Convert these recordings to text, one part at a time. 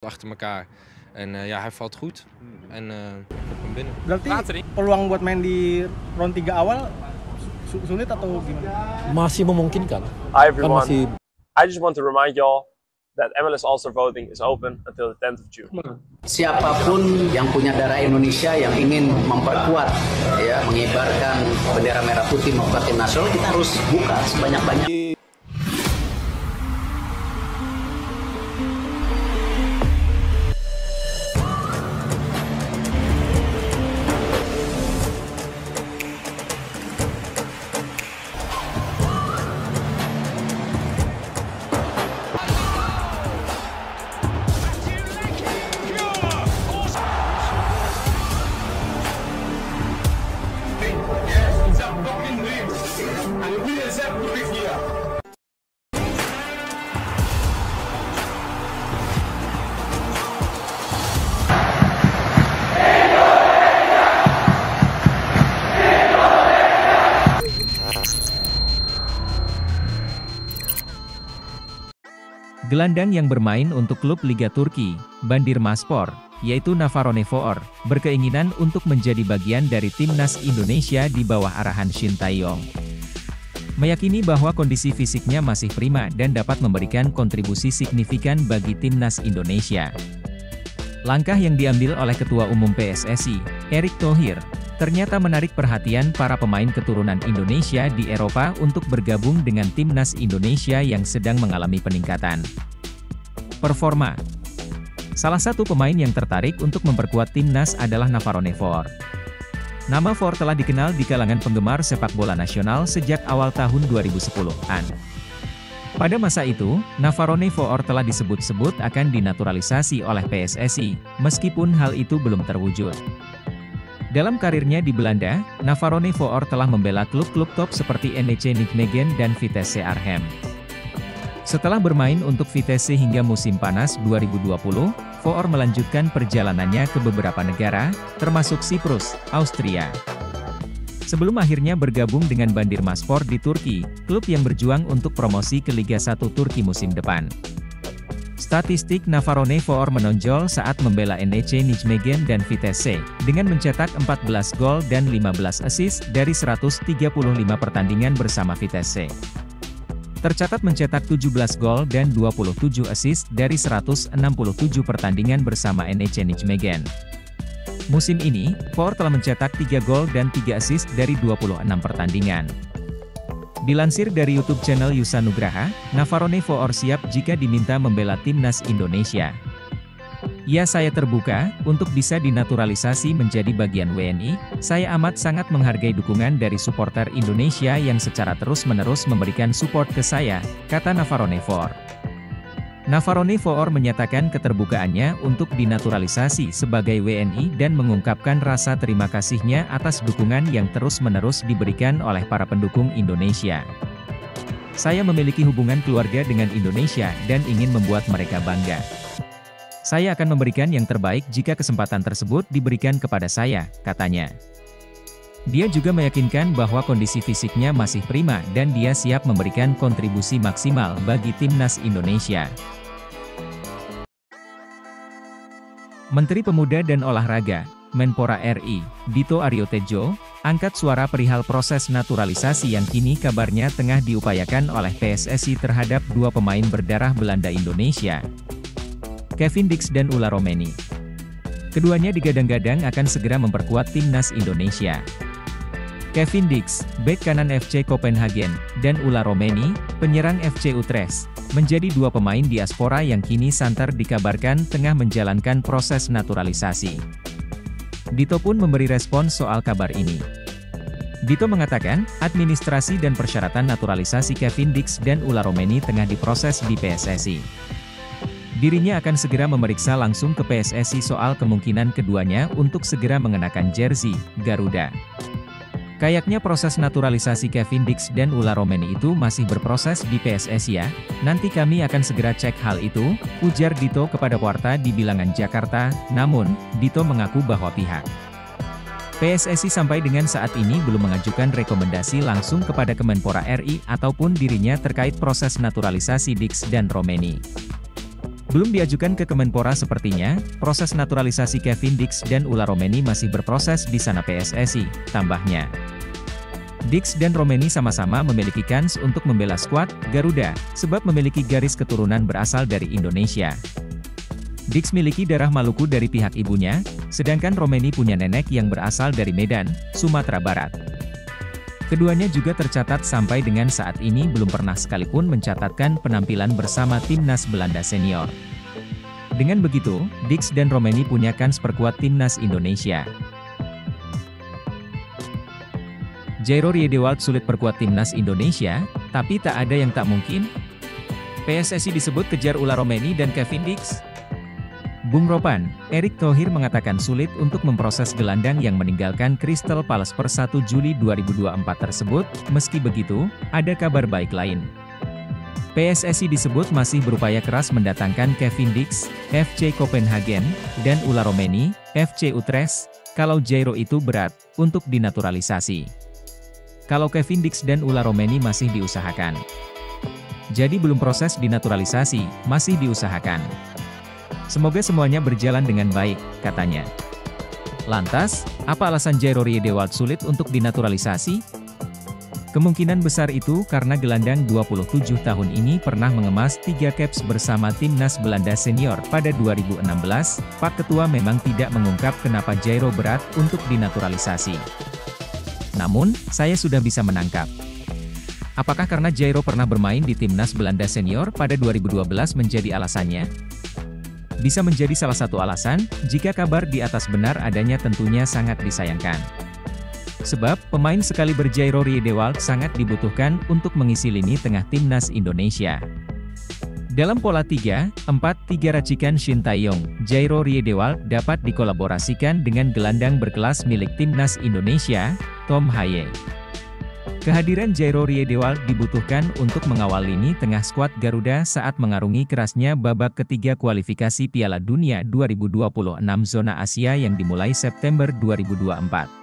achter elkaar. En ja, hij valt goed en komt hem binnen. Berarti peluang buat main di round 3 awal sulit atau gimana? Masih memungkinkan. Hi everyone. I just want to remind y'all that MLS All-Star voting is open until the 10th of June. Siapapun yang punya darah Indonesia yang ingin memperkuat, ya, mengibarkan bendera merah putih memperkuat tim nasional, kita harus buka sebanyak-banyak. Gelandang yang bermain untuk klub Liga Turki, Bandırmaspor, yaitu Navarone Foer, berkeinginan untuk menjadi bagian dari timnas Indonesia di bawah arahan Shin Tae-yong. Meyakini bahwa kondisi fisiknya masih prima dan dapat memberikan kontribusi signifikan bagi timnas Indonesia. Langkah yang diambil oleh Ketua Umum PSSI, Erick Thohir, ternyata menarik perhatian para pemain keturunan Indonesia di Eropa untuk bergabung dengan timnas Indonesia yang sedang mengalami peningkatan performa. Salah satu pemain yang tertarik untuk memperkuat timnas adalah Navarone Foer. Nama Foer telah dikenal di kalangan penggemar sepak bola nasional sejak awal tahun 2010-an. Pada masa itu, Navarone Foer telah disebut-sebut akan dinaturalisasi oleh PSSI, meskipun hal itu belum terwujud. Dalam karirnya di Belanda, Navarone Foer telah membela klub-klub top seperti NEC Nijmegen dan Vitesse Arnhem. Setelah bermain untuk Vitesse hingga musim panas 2020, Foer melanjutkan perjalanannya ke beberapa negara, termasuk Siprus, Austria. Sebelum akhirnya bergabung dengan Bandırmaspor di Turki, klub yang berjuang untuk promosi ke Liga 1 Turki musim depan. Statistik Navarone Foer menonjol saat membela NEC Nijmegen dan Vitesse, dengan mencetak 14 gol dan 15 assist dari 135 pertandingan bersama Vitesse. Tercatat mencetak 17 gol dan 27 assist dari 167 pertandingan bersama NEC Nijmegen. Musim ini, Foer telah mencetak 3 gol dan 3 assist dari 26 pertandingan. Dilansir dari YouTube channel Yusa Nugraha, Navarone Foer siap jika diminta membela timnas Indonesia. Ya, saya terbuka untuk bisa dinaturalisasi menjadi bagian WNI. Saya amat sangat menghargai dukungan dari supporter Indonesia yang secara terus-menerus memberikan support ke saya, kata Navarone Foer. Navarone Foer menyatakan keterbukaannya untuk dinaturalisasi sebagai WNI dan mengungkapkan rasa terima kasihnya atas dukungan yang terus-menerus diberikan oleh para pendukung Indonesia. Saya memiliki hubungan keluarga dengan Indonesia dan ingin membuat mereka bangga. Saya akan memberikan yang terbaik jika kesempatan tersebut diberikan kepada saya, katanya. Dia juga meyakinkan bahwa kondisi fisiknya masih prima dan dia siap memberikan kontribusi maksimal bagi timnas Indonesia. Menteri Pemuda dan Olahraga, Menpora RI, Dito Aryo Tejo, angkat suara perihal proses naturalisasi yang kini kabarnya tengah diupayakan oleh PSSI terhadap dua pemain berdarah Belanda Indonesia, Kevin Dix dan Ulla Romeni. Keduanya digadang-gadang akan segera memperkuat timnas Indonesia. Kevin Dix, bek kanan FC Copenhagen, dan Ulla Romeni, penyerang FC Utrecht, menjadi dua pemain diaspora yang kini santer dikabarkan tengah menjalankan proses naturalisasi. Dito pun memberi respon soal kabar ini. Dito mengatakan, administrasi dan persyaratan naturalisasi Kevin Dix dan Ulla Romeni tengah diproses di PSSI. Dirinya akan segera memeriksa langsung ke PSSI soal kemungkinan keduanya untuk segera mengenakan jersey Garuda. Kayaknya proses naturalisasi Kevin Dix dan Ulla Romeni itu masih berproses di PSSI ya, nanti kami akan segera cek hal itu, ujar Dito kepada Warta di Bilangan Jakarta. Namun, Dito mengaku bahwa pihak PSSI sampai dengan saat ini belum mengajukan rekomendasi langsung kepada Kemenpora RI ataupun dirinya terkait proses naturalisasi Dix dan Romeni. Belum diajukan ke Kemenpora sepertinya, proses naturalisasi Kevin Dix dan Ulla Romeni masih berproses di sana PSSI, tambahnya. Dix dan Romeni sama-sama memiliki kans untuk membela skuad Garuda, sebab memiliki garis keturunan berasal dari Indonesia. Dix miliki darah Maluku dari pihak ibunya, sedangkan Romeni punya nenek yang berasal dari Medan, Sumatera Barat. Keduanya juga tercatat sampai dengan saat ini belum pernah sekalipun mencatatkan penampilan bersama timnas Belanda senior. Dengan begitu, Dix dan Romeni punya kans perkuat timnas Indonesia. Jairo Riedewald sulit perkuat timnas Indonesia, tapi tak ada yang tak mungkin. PSSI disebut kejar Ulla Romeni dan Kevin Dix. Bung Ropan, Erick Thohir mengatakan sulit untuk memproses gelandang yang meninggalkan Crystal Palace per 1 Juli 2024 tersebut. Meski begitu, ada kabar baik lain. PSSI disebut masih berupaya keras mendatangkan Kevin Dix, FC Copenhagen, dan Ulla Romeni, FC Utrecht, kalau Jairo itu berat, untuk dinaturalisasi. Kalau Kevin Dix dan Ulla Romeni masih diusahakan. Jadi belum proses dinaturalisasi, masih diusahakan. Semoga semuanya berjalan dengan baik, katanya. Lantas, apa alasan Jairo Riedewald sulit untuk dinaturalisasi? Kemungkinan besar itu karena gelandang 27 tahun ini pernah mengemas 3 caps bersama timnas Belanda senior pada 2016. Pak Ketua memang tidak mengungkap kenapa Jairo berat untuk dinaturalisasi. Namun, saya sudah bisa menangkap. Apakah karena Jairo pernah bermain di timnas Belanda senior pada 2012 menjadi alasannya? Bisa menjadi salah satu alasan, jika kabar di atas benar adanya tentunya sangat disayangkan. Sebab, pemain sekali Jairo Riedewald sangat dibutuhkan untuk mengisi lini tengah timnas Indonesia. Dalam pola 3-4-3 racikan Shin Tae-yong, Jairo Riedewald dapat dikolaborasikan dengan gelandang berkelas milik timnas Indonesia, Tom Haye. Kehadiran Jairo Riedewald dibutuhkan untuk mengawal lini tengah skuad Garuda saat mengarungi kerasnya babak ketiga kualifikasi Piala Dunia 2026 zona Asia yang dimulai September 2024.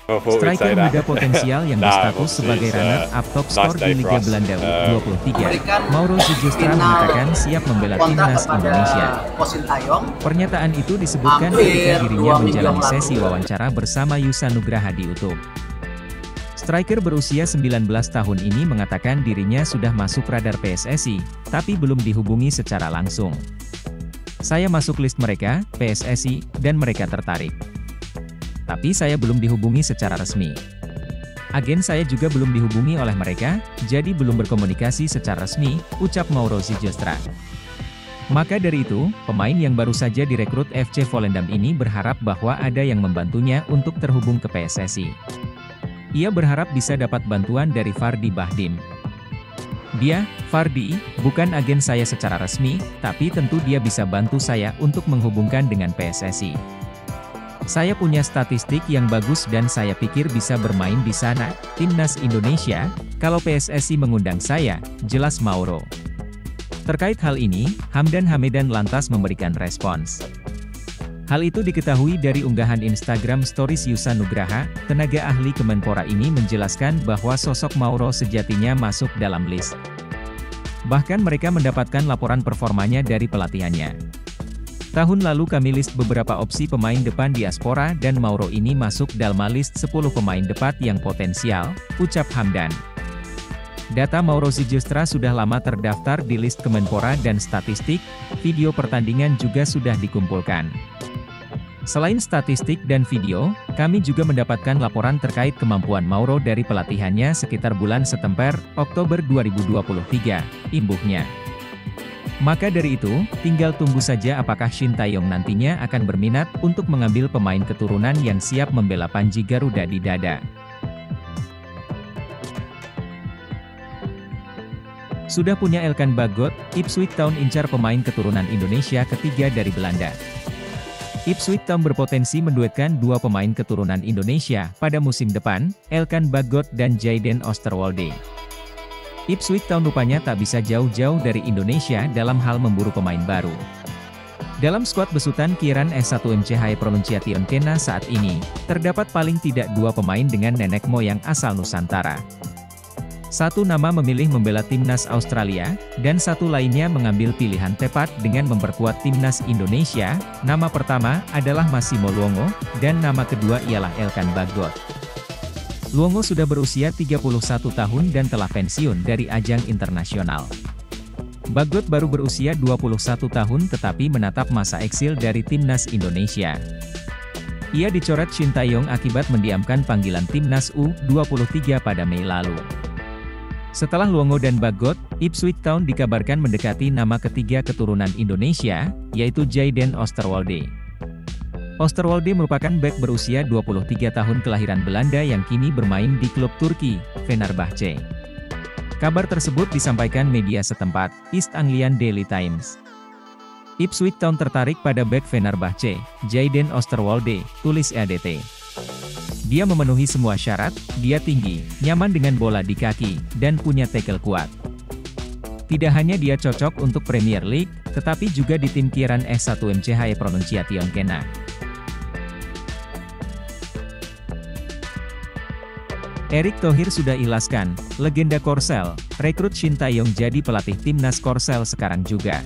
Striker muda potensial yang berstatus sebagai runner-up top skor di Liga Belanda U23, Mauro Sijostra mengatakan siap membela timnas Indonesia. Pernyataan itu disebutkan ketika dirinya menjalani sesi wawancara bersama Yusa Nugraha di YouTube. Striker berusia 19 tahun ini mengatakan dirinya sudah masuk radar PSSI, tapi belum dihubungi secara langsung. Saya masuk list mereka, PSSI, dan mereka tertarik. Tapi saya belum dihubungi secara resmi. Agen saya juga belum dihubungi oleh mereka, jadi belum berkomunikasi secara resmi, ucap Mauro Sijostra. Maka dari itu, pemain yang baru saja direkrut FC Volendam ini berharap bahwa ada yang membantunya untuk terhubung ke PSSI. Ia berharap bisa dapat bantuan dari Fardi Bahdim. Dia, Fardi, bukan agen saya secara resmi, tapi tentu dia bisa bantu saya untuk menghubungkan dengan PSSI. Saya punya statistik yang bagus dan saya pikir bisa bermain di sana, timnas Indonesia, kalau PSSI mengundang saya, jelas Mauro. Terkait hal ini, Hamdan Hamidan lantas memberikan respons. Hal itu diketahui dari unggahan Instagram Stories Yusa Nugraha, tenaga ahli Kemenpora ini menjelaskan bahwa sosok Mauro sejatinya masuk dalam list. Bahkan mereka mendapatkan laporan performanya dari pelatihannya. Tahun lalu kami list beberapa opsi pemain depan diaspora dan Mauro ini masuk dalam list 10 pemain depan yang potensial, ucap Hamdan. Data Mauro Sijostra sudah lama terdaftar di list Kemenpora dan statistik, video pertandingan juga sudah dikumpulkan. Selain statistik dan video, kami juga mendapatkan laporan terkait kemampuan Mauro dari pelatihannya sekitar bulan September, Oktober 2023, imbuhnya. Maka dari itu, tinggal tunggu saja apakah Shin Tae-yong nantinya akan berminat untuk mengambil pemain keturunan yang siap membela Panji Garuda di dada. Sudah punya Elkan Bagot, Ipswich Town incar pemain keturunan Indonesia ketiga dari Belanda. Ipswich Town berpotensi menduetkan 2 pemain keturunan Indonesia pada musim depan, Elkan Bagot dan Jayden Oosterwolde. Ipswich Town rupanya tak bisa jauh-jauh dari Indonesia dalam hal memburu pemain baru. Dalam skuad besutan Kieran S1MCH Pronunciation Kena saat ini, terdapat paling tidak 2 pemain dengan nenek moyang asal Nusantara. Satu nama memilih membela timnas Australia, dan satu lainnya mengambil pilihan tepat dengan memperkuat timnas Indonesia. Nama pertama adalah Massimo Luongo, dan nama kedua ialah Elkan Bagot. Luongo sudah berusia 31 tahun dan telah pensiun dari ajang internasional. Bagot baru berusia 21 tahun tetapi menatap masa eksil dari timnas Indonesia. Ia dicoret Shin Tae-yong akibat mendiamkan panggilan timnas U23 pada Mei lalu. Setelah Luongo dan Bagot, Ipswich Town dikabarkan mendekati nama ketiga keturunan Indonesia, yaitu Jayden Oosterwolde. Oosterwolde merupakan bek berusia 23 tahun kelahiran Belanda yang kini bermain di klub Turki, Fenerbahce. Kabar tersebut disampaikan media setempat, East Anglian Daily Times. Ipswich Town tertarik pada bek Fenerbahce, Jayden Oosterwolde, tulis EADT. Dia memenuhi semua syarat, dia tinggi, nyaman dengan bola di kaki, dan punya tackle kuat. Tidak hanya dia cocok untuk Premier League, tetapi juga di tim Kieran S1 MCHE Pronunciation Kena. Erick Thohir sudah ikhlaskan, legenda Korsel, rekrut Shin Tae-yong jadi pelatih timnas Korsel sekarang juga.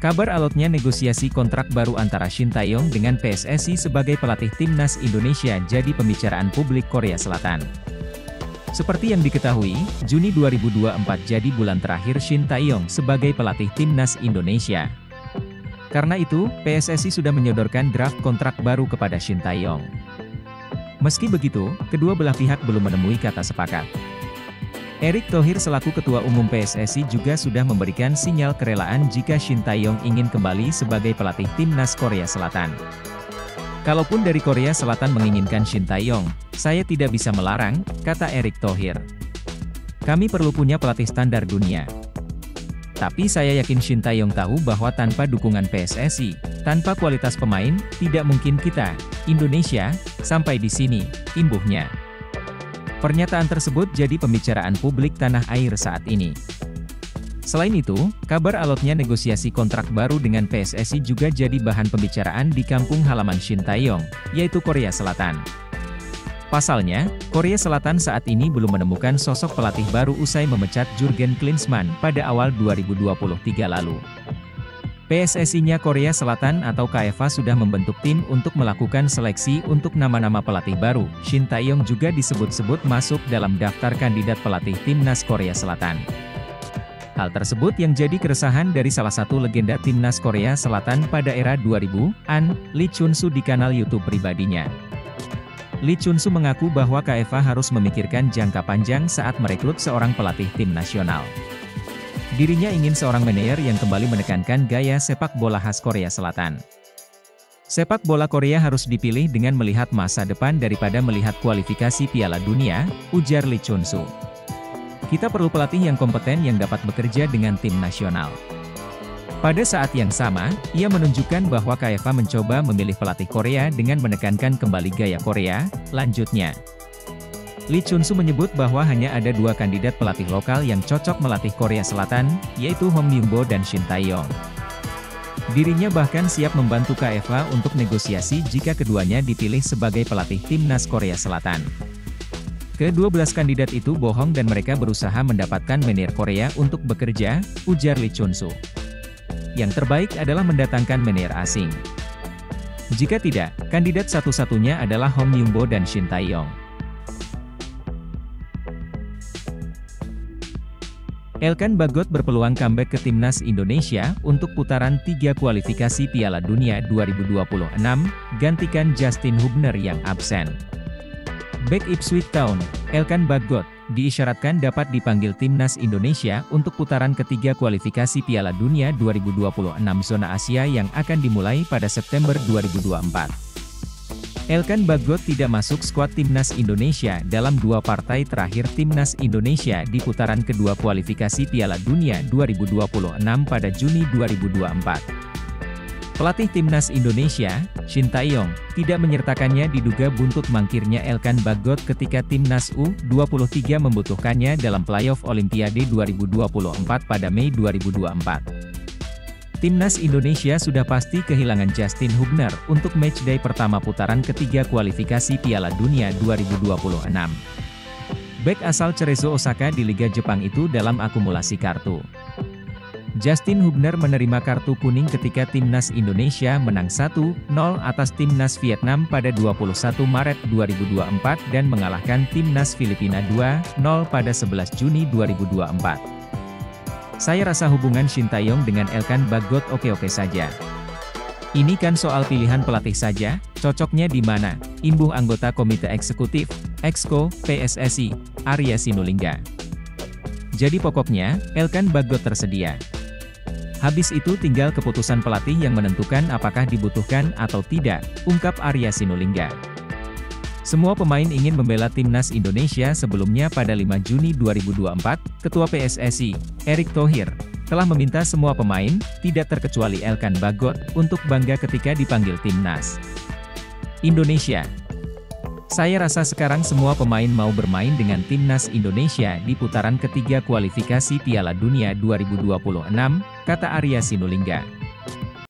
Kabar alotnya negosiasi kontrak baru antara Shin Tae-yong dengan PSSI sebagai pelatih timnas Indonesia jadi pembicaraan publik Korea Selatan. Seperti yang diketahui, Juni 2024 jadi bulan terakhir Shin Tae-yong sebagai pelatih timnas Indonesia. Karena itu, PSSI sudah menyodorkan draft kontrak baru kepada Shin Tae-yong. Meski begitu, kedua belah pihak belum menemui kata sepakat. Erick Thohir selaku Ketua Umum PSSI juga sudah memberikan sinyal kerelaan jika Shin Tae-yong ingin kembali sebagai pelatih timnas Korea Selatan. Kalaupun dari Korea Selatan menginginkan Shin Tae-yong, saya tidak bisa melarang, kata Erick Thohir. Kami perlu punya pelatih standar dunia. Tapi saya yakin Shin Tae-yong tahu bahwa tanpa dukungan PSSI, tanpa kualitas pemain, tidak mungkin kita, Indonesia, sampai di sini, imbuhnya. Pernyataan tersebut jadi pembicaraan publik tanah air saat ini. Selain itu, kabar alotnya negosiasi kontrak baru dengan PSSI juga jadi bahan pembicaraan di kampung halaman Shin Tae-yong, yaitu Korea Selatan. Pasalnya, Korea Selatan saat ini belum menemukan sosok pelatih baru usai memecat Jurgen Klinsmann pada awal 2023 lalu. PSSI-nya Korea Selatan atau KFA sudah membentuk tim untuk melakukan seleksi untuk nama-nama pelatih baru. Shin Tae-yong juga disebut-sebut masuk dalam daftar kandidat pelatih timnas Korea Selatan. Hal tersebut yang jadi keresahan dari salah satu legenda timnas Korea Selatan pada era 2000-an, Lee Chun-soo di kanal YouTube pribadinya. Lee Chun-soo mengaku bahwa KFA harus memikirkan jangka panjang saat merekrut seorang pelatih tim nasional. Dirinya ingin seorang manajer yang kembali menekankan gaya sepak bola khas Korea Selatan. Sepak bola Korea harus dipilih dengan melihat masa depan daripada melihat kualifikasi Piala Dunia, ujar Lee Chun-soo. Kita perlu pelatih yang kompeten yang dapat bekerja dengan tim nasional. Pada saat yang sama, ia menunjukkan bahwa KFA mencoba memilih pelatih Korea dengan menekankan kembali gaya Korea, lanjutnya. Lee Chun-soo menyebut bahwa hanya ada dua kandidat pelatih lokal yang cocok melatih Korea Selatan, yaitu Hong Myung-bo dan Shin Tae-yong. Dirinya bahkan siap membantu KFA untuk negosiasi jika keduanya dipilih sebagai pelatih timnas Korea Selatan. Ke-12 kandidat itu bohong dan mereka berusaha mendapatkan manajer Korea untuk bekerja, ujar Lee Chun-soo. Yang terbaik adalah mendatangkan manajer asing. Jika tidak, kandidat satu-satunya adalah Hong Myung-bo dan Shin Tae-yong. Elkan Bagot berpeluang comeback ke timnas Indonesia untuk putaran 3 kualifikasi Piala Dunia 2026, gantikan Justin Hubner yang absen. Bek Ipswich Town, Elkan Bagot, diisyaratkan dapat dipanggil timnas Indonesia untuk putaran ketiga kualifikasi Piala Dunia 2026 zona Asia yang akan dimulai pada September 2024. Elkan Bagot tidak masuk skuad timnas Indonesia dalam 2 partai terakhir timnas Indonesia di putaran kedua kualifikasi Piala Dunia 2026 pada Juni 2024. Pelatih timnas Indonesia, Shin Tae-yong, tidak menyertakannya diduga buntut mangkirnya Elkan Bagot ketika timnas U23 membutuhkannya dalam playoff Olimpiade 2024 pada Mei 2024. Timnas Indonesia sudah pasti kehilangan Justin Hubner untuk matchday pertama putaran ketiga kualifikasi Piala Dunia 2026. Bek asal Cerezo Osaka di Liga Jepang itu dalam akumulasi kartu. Justin Hubner menerima kartu kuning ketika Timnas Indonesia menang 1-0 atas Timnas Vietnam pada 21 Maret 2024 dan mengalahkan Timnas Filipina 2-0 pada 11 Juni 2024. Saya rasa hubungan Shin Tae-yong dengan Elkan Bagot oke-oke saja. Ini kan soal pilihan pelatih saja, cocoknya di mana? Imbuh anggota Komite Eksekutif, Exco, PSSI, Arya Sinulinga. Jadi pokoknya, Elkan Bagot tersedia. Habis itu tinggal keputusan pelatih yang menentukan apakah dibutuhkan atau tidak, ungkap Arya Sinulinga. Semua pemain ingin membela Timnas Indonesia. Sebelumnya pada 5 Juni 2024, Ketua PSSI, Erick Thohir, telah meminta semua pemain, tidak terkecuali Elkan Bagot, untuk bangga ketika dipanggil Timnas Indonesia. Saya rasa sekarang semua pemain mau bermain dengan Timnas Indonesia di putaran ketiga kualifikasi Piala Dunia 2026, kata Arya Sinulinga.